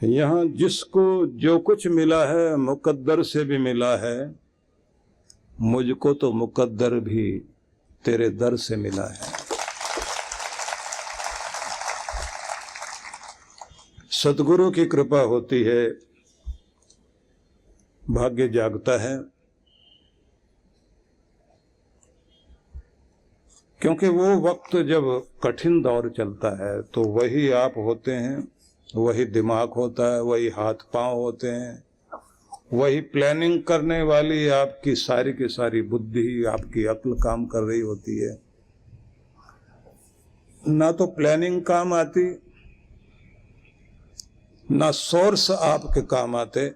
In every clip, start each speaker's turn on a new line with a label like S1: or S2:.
S1: यहाँ जिसको जो कुछ मिला है मुकद्दर से भी मिला है, मुझको तो मुकद्दर भी तेरे दर से मिला है। सतगुरु की कृपा होती है, भाग्य जागता है, क्योंकि वो वक्त जब कठिन दौर चलता है तो वही आप होते हैं, वही दिमाग होता है, वही हाथ पांव होते हैं, वही प्लानिंग करने वाली आपकी सारी की सारी बुद्धि, आपकी अक्ल काम कर रही होती है। ना तो प्लानिंग काम आती, ना सोर्स आपके काम आते।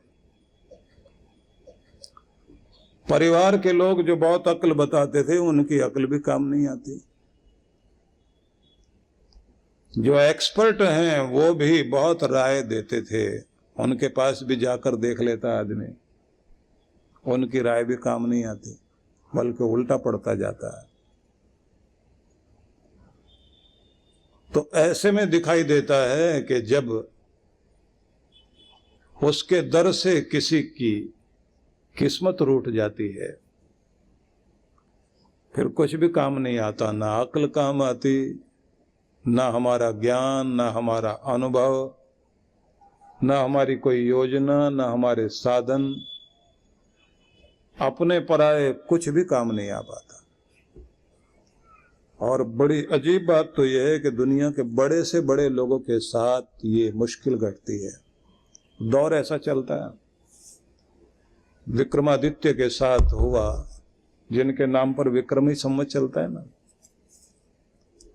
S1: परिवार के लोग जो बहुत अक्ल बताते थे, उनकी अक्ल भी काम नहीं आती। जो एक्सपर्ट हैं वो भी बहुत राय देते थे, उनके पास भी जाकर देख लेता आदमी, उनकी राय भी काम नहीं आती, बल्कि उल्टा पड़ता जाता है। तो ऐसे में दिखाई देता है कि जब उसके दर से किसी की किस्मत रूठ जाती है, फिर कुछ भी काम नहीं आता, ना अक्ल काम आती, ना हमारा ज्ञान, ना हमारा अनुभव, ना हमारी कोई योजना, ना हमारे साधन, अपने पराये कुछ भी काम नहीं आ पाता। और बड़ी अजीब बात तो यह है कि दुनिया के बड़े से बड़े लोगों के साथ ये मुश्किल घटती है। दौर ऐसा चलता है, विक्रमादित्य के साथ हुआ, जिनके नाम पर विक्रमी संवत चलता है ना।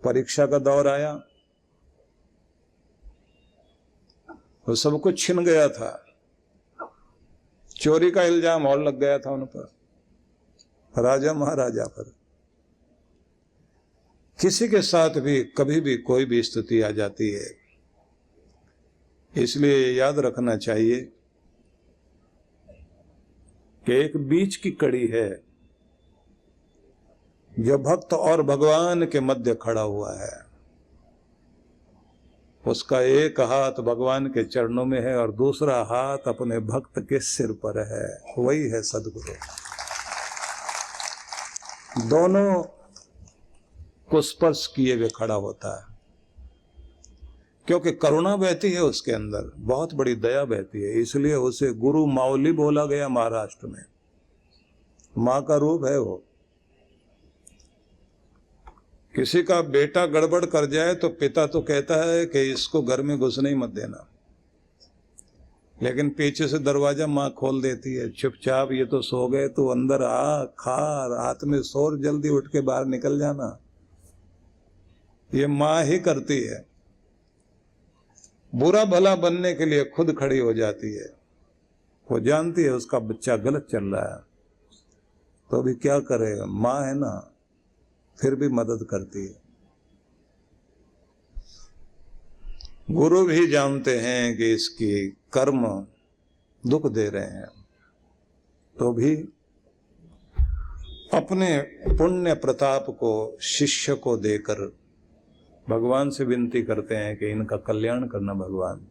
S1: परीक्षा का दौर आया, वो सब कुछ छिन गया था, चोरी का इल्जाम और लग गया था उन पर, राजा महाराजा पर। किसी के साथ भी कभी भी कोई भी स्थिति आ जाती है। इसलिए याद रखना चाहिए कि एक बीच की कड़ी है जो भक्त और भगवान के मध्य खड़ा हुआ है। उसका एक हाथ भगवान के चरणों में है और दूसरा हाथ अपने भक्त के सिर पर है, वही है सदगुरु। दोनों को स्पर्श किए हुए खड़ा होता है, क्योंकि करुणा बहती है उसके अंदर, बहुत बड़ी दया बहती है। इसलिए उसे गुरु माउली बोला गया महाराष्ट्र में। मां का रूप है वो। किसी का बेटा गड़बड़ कर जाए तो पिता तो कहता है कि इसको घर में घुसने ही मत देना, लेकिन पीछे से दरवाजा मां खोल देती है, चुपचाप ये तो सो गए, तो अंदर आ, खा, रात में सो, जल्दी उठ के बाहर निकल जाना। ये मां ही करती है। बुरा भला बनने के लिए खुद खड़ी हो जाती है। वो जानती है उसका बच्चा गलत चल रहा है, तो अभी क्या करेगा, मां है ना, फिर भी मदद करती है। गुरु भी जानते हैं कि इसकी कर्म दुख दे रहे हैं, तो भी अपने पुण्य प्रताप को शिष्य को देकर भगवान से विनती करते हैं कि इनका कल्याण करना भगवान।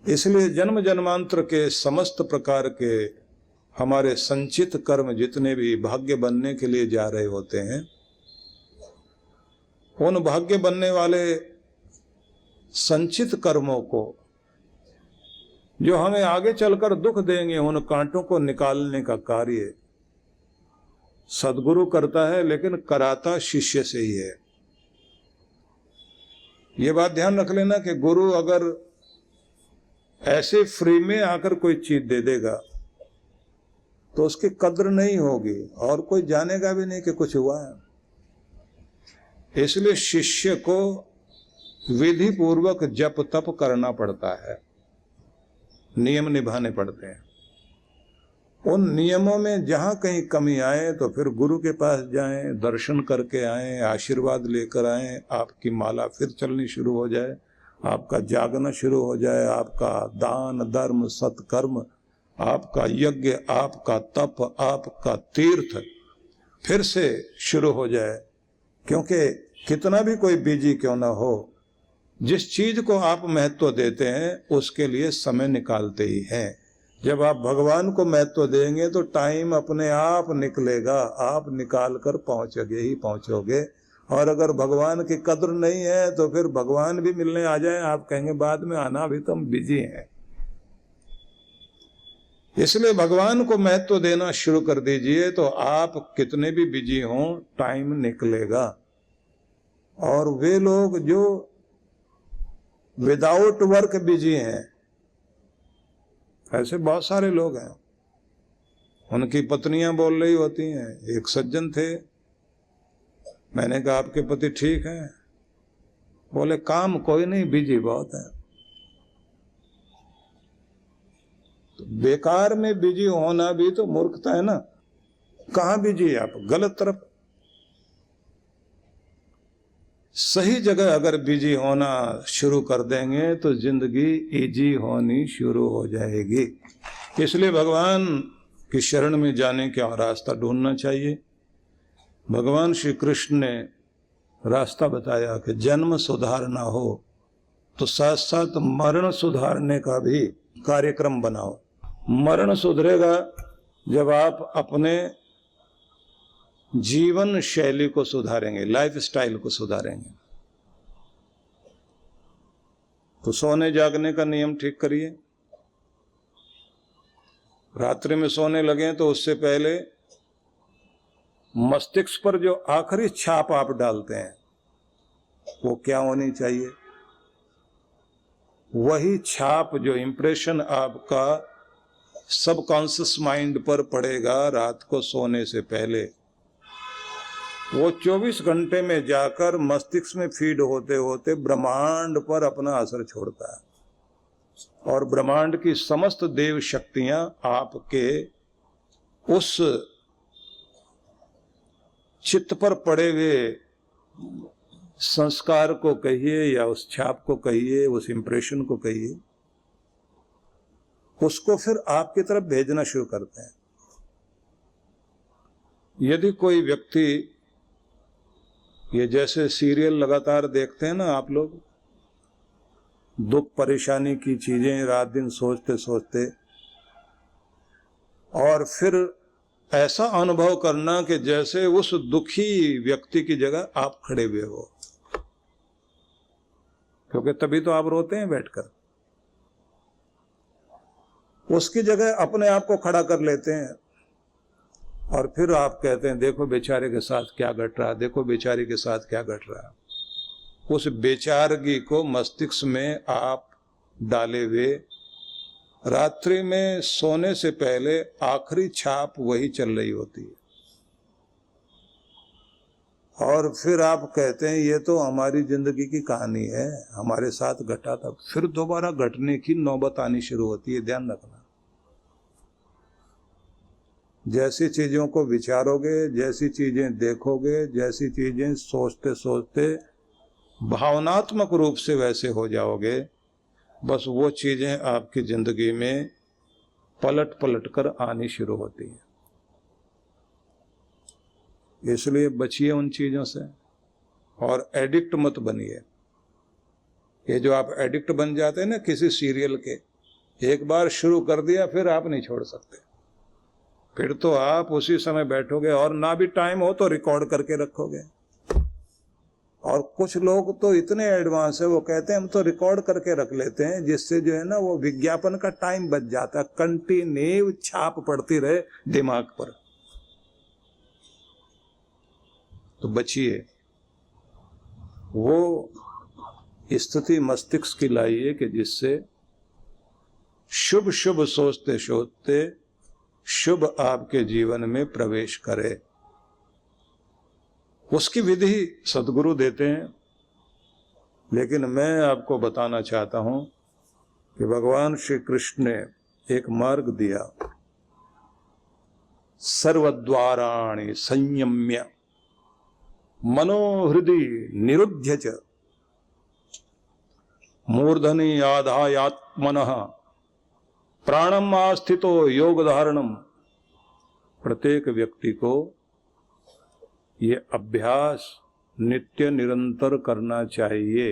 S1: इसलिए जन्म जन्मांतर के समस्त प्रकार के हमारे संचित कर्म जितने भी भाग्य बनने के लिए जा रहे होते हैं, उन भाग्य बनने वाले संचित कर्मों को जो हमें आगे चलकर दुख देंगे, उन कांटों को निकालने का कार्य सदगुरु करता है, लेकिन कराता शिष्य से ही है। ये बात ध्यान रख लेना कि गुरु अगर ऐसे फ्री में आकर कोई चीज दे देगा तो उसकी कद्र नहीं होगी और कोई जानेगा भी नहीं कि कुछ हुआ है। इसलिए शिष्य को विधि पूर्वक जप तप करना पड़ता है, नियम निभाने पड़ते हैं। उन नियमों में जहां कहीं कमी आए तो फिर गुरु के पास जाएं, दर्शन करके आएं, आशीर्वाद लेकर आएं, आपकी माला फिर चलनी शुरू हो जाए, आपका जागना शुरू हो जाए, आपका दान धर्म सत्कर्म, आपका यज्ञ, आपका तप, आपका तीर्थ फिर से शुरू हो जाए। क्योंकि कितना भी कोई बिजी क्यों ना हो, जिस चीज को आप महत्व देते हैं उसके लिए समय निकालते ही हैं। जब आप भगवान को महत्व देंगे तो टाइम अपने आप निकलेगा, आप निकाल कर पहुंचोगे ही पहुंचोगे। और अगर भगवान की कद्र नहीं है तो फिर भगवान भी मिलने आ जाए, आप कहेंगे बाद में आना, अभी तो हम बिजी हैं। इसलिए भगवान को महत्व देना शुरू कर दीजिए तो आप कितने भी बिजी हों टाइम निकलेगा। और वे लोग जो विदाउट वर्क बिजी हैं, ऐसे बहुत सारे लोग हैं, उनकी पत्नियां बोल रही होती हैं। एक सज्जन थे, मैंने कहा आपके पति ठीक है? बोले काम कोई नहीं, बिजी बहुत है। तो बेकार में बिजी होना भी तो मूर्खता है ना। कहां बिजी है आप? गलत तरफ। सही जगह अगर बिजी होना शुरू कर देंगे तो जिंदगी इजी होनी शुरू हो जाएगी। इसलिए भगवान की शरण में जाने का रास्ता ढूंढना चाहिए। भगवान श्री कृष्ण ने रास्ता बताया कि जन्म सुधारना हो तो साथ साथ मरण सुधारने का भी कार्यक्रम बनाओ। मरण सुधरेगा जब आप अपने जीवन शैली को सुधारेंगे, लाइफ स्टाइल को सुधारेंगे। तो सोने जागने का नियम ठीक करिए। रात्रि में सोने लगे तो उससे पहले मस्तिष्क पर जो आखिरी छाप आप डालते हैं वो क्या होनी चाहिए? वही छाप जो इंप्रेशन आपका सबकॉन्शियस माइंड पर पड़ेगा रात को सोने से पहले, वो 24 घंटे में जाकर मस्तिष्क में फीड होते होते ब्रह्मांड पर अपना असर छोड़ता है। और ब्रह्मांड की समस्त देव शक्तियां आपके उस चित्त पर पड़े हुए संस्कार को कहिए या उस छाप को कहिए, उस इंप्रेशन को कहिए, उसको फिर आपकी तरफ भेजना शुरू करते हैं। यदि कोई व्यक्ति, ये जैसे सीरियल लगातार देखते हैं ना आप लोग, दुख परेशानी की चीजें रात दिन सोचते सोचते, और फिर ऐसा अनुभव करना कि जैसे उस दुखी व्यक्ति की जगह आप खड़े हुए हो, क्योंकि तभी तो आप रोते हैं बैठकर। उसकी जगह अपने आप को खड़ा कर लेते हैं और फिर आप कहते हैं देखो बेचारे के साथ क्या घट रहा है, देखो बेचारी के साथ क्या घट रहा है। उस बेचारगी को मस्तिष्क में आप डाले हुए रात्रि में सोने से पहले आखिरी छाप वही चल रही होती है। और फिर आप कहते हैं ये तो हमारी जिंदगी की कहानी है, हमारे साथ घटा था। फिर दोबारा घटने की नौबत आनी शुरू होती है। ध्यान रखना, जैसी चीजों को विचारोगे, जैसी चीजें देखोगे, जैसी चीजें सोचते सोचते भावनात्मक रूप से वैसे हो जाओगे, बस वो चीजें आपकी जिंदगी में पलट पलट कर आनी शुरू होती हैं। इसलिए बचिए उन चीजों से और एडिक्ट मत बनिए। ये जो आप एडिक्ट बन जाते हैं ना किसी सीरियल के, एक बार शुरू कर दिया फिर आप नहीं छोड़ सकते। फिर तो आप उसी समय बैठोगे और ना भी टाइम हो तो रिकॉर्ड करके रखोगे। और कुछ लोग तो इतने एडवांस है, वो कहते हैं हम तो रिकॉर्ड करके रख लेते हैं, जिससे जो है ना वो विज्ञापन का टाइम बच जाता है। कंटिन्यू छाप पड़ती रहे दिमाग पर। तो बचिए, वो स्थिति मस्तिष्क की लाइए कि जिससे शुभ शुभ सोचते सोचते शुभ आपके जीवन में प्रवेश करे। उसकी विधि सद्गुरु देते हैं, लेकिन मैं आपको बताना चाहता हूं कि भगवान श्री कृष्ण ने एक मार्ग दिया। सर्वद्वाराणि संयम्य मनोहृदि निरुध्य च मूर्धनि आधायात्मनः प्राणम आस्थितो योग धारणम। प्रत्येक व्यक्ति को ये अभ्यास नित्य निरंतर करना चाहिए।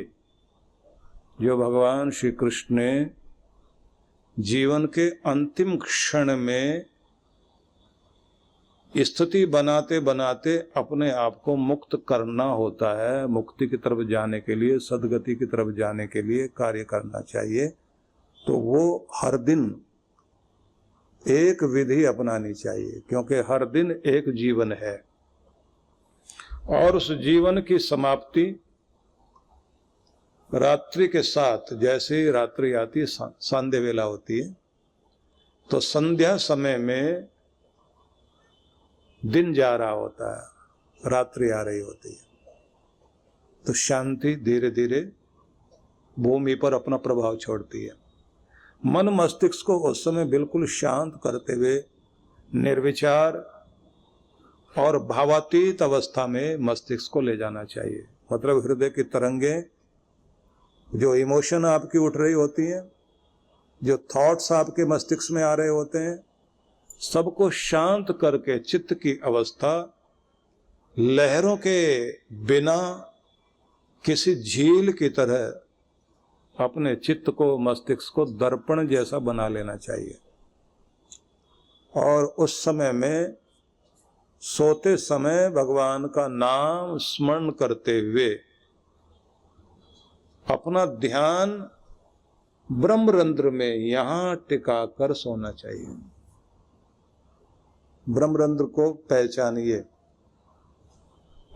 S1: जो भगवान श्री कृष्ण ने जीवन के अंतिम क्षण में स्थिति बनाते बनाते अपने आप को मुक्त करना होता है, मुक्ति की तरफ जाने के लिए, सदगति की तरफ जाने के लिए कार्य करना चाहिए, तो वो हर दिन एक विधि अपनानी चाहिए, क्योंकि हर दिन एक जीवन है और उस जीवन की समाप्ति रात्रि के साथ, जैसे ही रात्रि आती है, संध्या वेला होती है, तो संध्या समय में दिन जा रहा होता है, रात्रि आ रही होती है, तो शांति धीरे धीरे भूमि पर अपना प्रभाव छोड़ती है। मन मस्तिष्क को उस समय बिल्कुल शांत करते हुए निर्विचार और भावातीत अवस्था में मस्तिष्क को ले जाना चाहिए। मतलब हृदय की तरंगें, जो इमोशन आपकी उठ रही होती हैं, जो थॉट्स आपके मस्तिष्क में आ रहे होते हैं, सबको शांत करके चित्त की अवस्था लहरों के बिना किसी झील की तरह अपने चित्त को, मस्तिष्क को दर्पण जैसा बना लेना चाहिए। और उस समय में सोते समय भगवान का नाम स्मरण करते हुए अपना ध्यान ब्रह्मरंध्र में यहां टिका कर सोना चाहिए। ब्रह्मरंध्र को पहचानिए,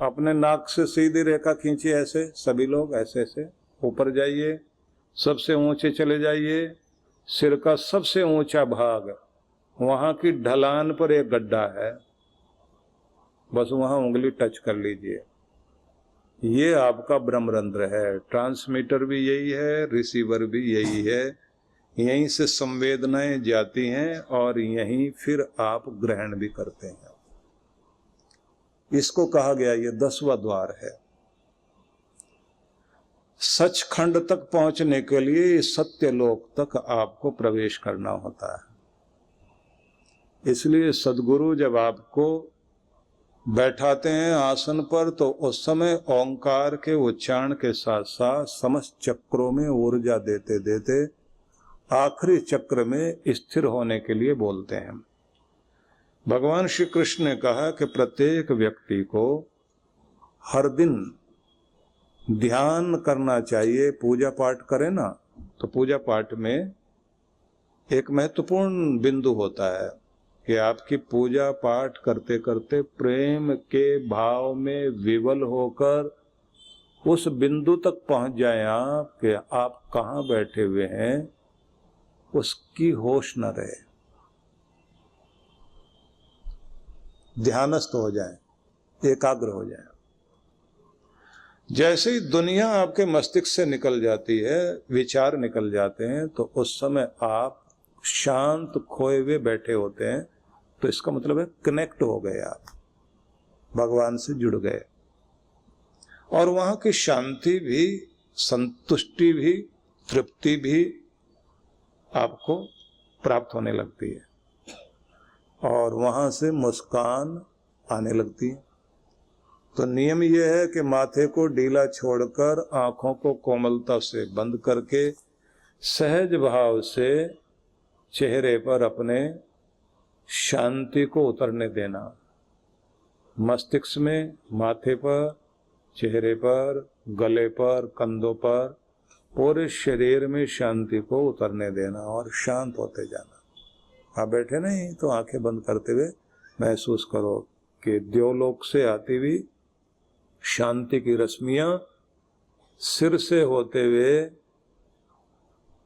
S1: अपने नाक से सीधी रेखा खींचिए, ऐसे सभी लोग ऐसे ऐसे ऊपर जाइए, सबसे ऊंचे चले जाइए, सिर का सबसे ऊंचा भाग, वहां की ढलान पर एक गड्ढा है, बस वहां उंगली टच कर लीजिए। ये आपका ब्रह्मरंध्र है। ट्रांसमीटर भी यही है, रिसीवर भी यही है, यहीं से संवेदनाएं जाती हैं और यहीं फिर आप ग्रहण भी करते हैं। इसको कहा गया ये 10वां द्वार है। सचखंड तक पहुंचने के लिए सत्यलोक तक आपको प्रवेश करना होता है। इसलिए सदगुरु जब आपको बैठाते हैं आसन पर, तो उस समय ओंकार के उच्चारण के साथ साथ समस्त चक्रों में ऊर्जा देते देते आखिरी चक्र में स्थिर होने के लिए बोलते हैं। भगवान श्री कृष्ण ने कहा कि प्रत्येक व्यक्ति को हर दिन ध्यान करना चाहिए। पूजा पाठ करें ना, तो पूजा पाठ में एक महत्वपूर्ण बिंदु होता है कि आपकी पूजा पाठ करते करते प्रेम के भाव में विवल होकर उस बिंदु तक पहुंच जाए आप कि आप कहाँ बैठे हुए हैं, उसकी होश न रहे, ध्यानस्थ हो जाए, एकाग्र हो जाए। जैसे ही दुनिया आपके मस्तिष्क से निकल जाती है, विचार निकल जाते हैं, तो उस समय आप शांत खोए हुए बैठे होते हैं, तो इसका मतलब है कनेक्ट हो गए, आप भगवान से जुड़ गए। और वहां की शांति भी, संतुष्टि भी, तृप्ति भी आपको प्राप्त होने लगती है और वहां से मुस्कान आने लगती है। तो नियम यह है कि माथे को ढीला छोड़कर आंखों को कोमलता से बंद करके सहज भाव से चेहरे पर अपने शांति को उतरने देना। मस्तिष्क में, माथे पर, चेहरे पर, गले पर, कंधों पर, पूरे शरीर में शांति को उतरने देना और शांत होते जाना। आप बैठे नहीं तो आंखें बंद करते हुए महसूस करो कि देवलोक से आती हुई शांति की रश्मियां सिर से होते हुए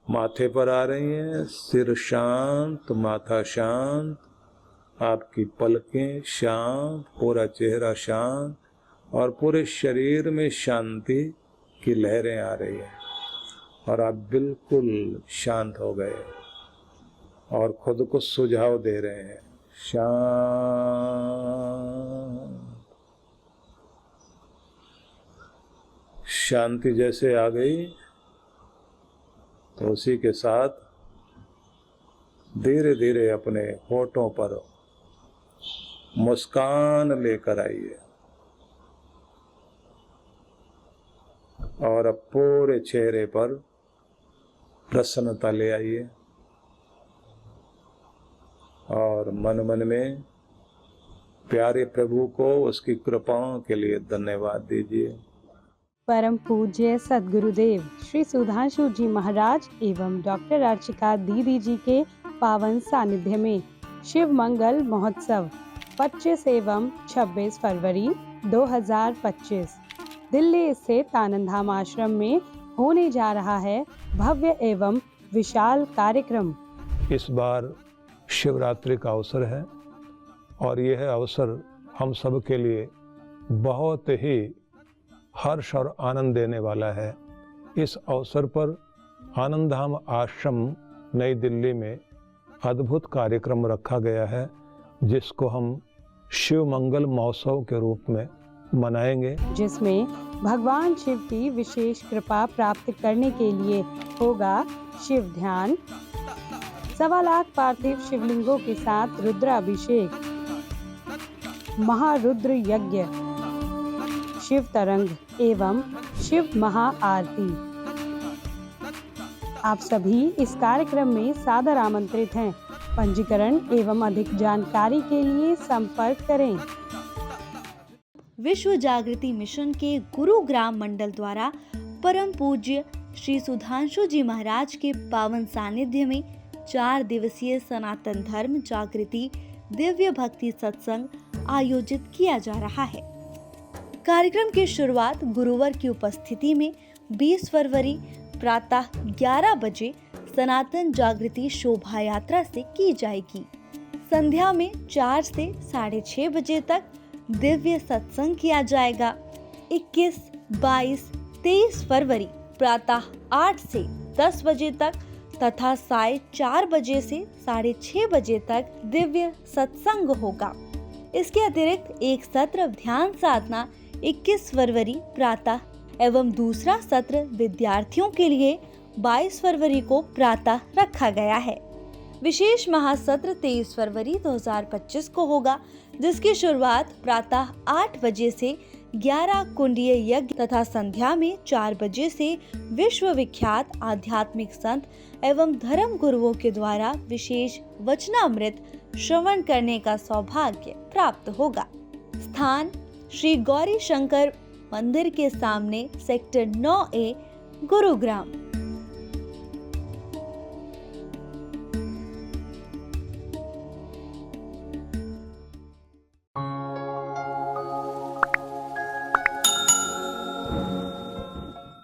S1: माथे पर आ रही हैं। सिर शांत, माथा शांत, आपकी पलकें शांत, पूरा चेहरा शांत और पूरे शरीर में शांति की लहरें आ रही हैं और आप बिल्कुल शांत हो गए और खुद को सुझाव दे रहे हैं, शांति जैसे आ गई तो उसी के साथ धीरे धीरे अपने होठों पर मुस्कान लेकर आइए और अब पूरे चेहरे पर प्रसन्नता ले आइए और मन मन में प्यारे प्रभु को उसकी कृपाओं के लिए धन्यवाद दीजिए।
S2: परम पूज्य सद्गुरुदेव श्री सुधांशु जी महाराज एवं डॉक्टर अर्चिका दीदी जी के पावन सानिध्य में शिव मंगल महोत्सव 25 एवं 26 फरवरी 2025 दिल्ली स्थित आनंद धाम आश्रम में होने जा रहा है भव्य एवं विशाल कार्यक्रम।
S1: इस बार शिवरात्रि का अवसर है और यह अवसर हम सब के लिए बहुत ही हर्ष और आनंद देने वाला है। इस अवसर पर आनंद धाम आश्रम नई दिल्ली में अद्भुत कार्यक्रम रखा गया है, जिसको हम शिव मंगल महोत्सव के रूप में मनाएंगे,
S2: जिसमें भगवान शिव की विशेष कृपा प्राप्त करने के लिए होगा शिव ध्यान, 1.25 लाख पार्थिव शिवलिंगों के साथ रुद्राभिषेक, महारुद्र यज्ञ, शिव तरंग एवं शिव महा आरती। आप सभी इस कार्यक्रम में सादर आमंत्रित हैं। पंजीकरण एवं अधिक जानकारी के लिए संपर्क करें।
S3: विश्व जागृति मिशन के गुरुग्राम मंडल द्वारा परम पूज्य श्री सुधांशु जी महाराज के पावन सानिध्य में 4 दिवसीय सनातन धर्म जागृति दिव्य भक्ति सत्संग आयोजित किया जा रहा है। कार्यक्रम की शुरुआत गुरुवार की उपस्थिति में 20 फरवरी प्रातः 11 बजे सनातन जागृति शोभा यात्रा से की जाएगी। संध्या में 4 से 6:30 बजे तक दिव्य सत्संग किया जाएगा। 21, 22, 23 फरवरी प्रातः 8 से 10 बजे तक तथा 4:30 बजे से 6:30 बजे तक दिव्य सत्संग होगा। इसके अतिरिक्त एक सत्र ध्यान साधना 21 फरवरी प्रातः एवं दूसरा सत्र विद्यार्थियों के लिए 22 फरवरी को प्रातः रखा गया है। विशेष महासत्र 23 फरवरी 2025 को होगा, जिसकी शुरुआत प्रातः 8 बजे से 11 कुंडीय यज्ञ तथा संध्या में 4 बजे से विश्व विख्यात आध्यात्मिक संत एवं धर्म गुरुओं के द्वारा विशेष वचनामृत श्रवण करने का सौभाग्य प्राप्त होगा। स्थान श्री गौरी शंकर मंदिर के सामने सेक्टर 9A गुरुग्राम।